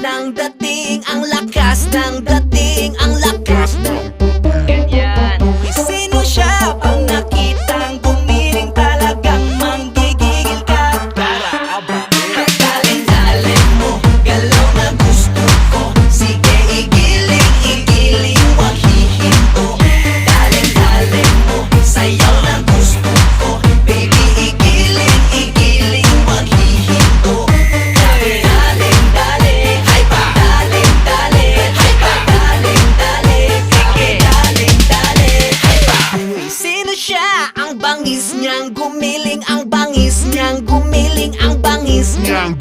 ng dating, ang lakas ng dating, ang lakas ng Ganyan. sino siya? Pag nakitang gumiling talagang manggigigil ka. Dalin-dalin mo, galaw na gusto ko. Sige, igiling, igiling, wag hihinto. Dalin-dalin mo, sayaw na gusto ko. Baby, igiling, igiling, wag hihinto. Dalin-dalin, hay pa. Dalin-dalin, hay pa. Dalin-dalin, sige. Dalin-dalin, hay pa. Uy, sino siya? Ang bangis niyang gumiling, ang bangis niyang gumiling, ang bangis niyang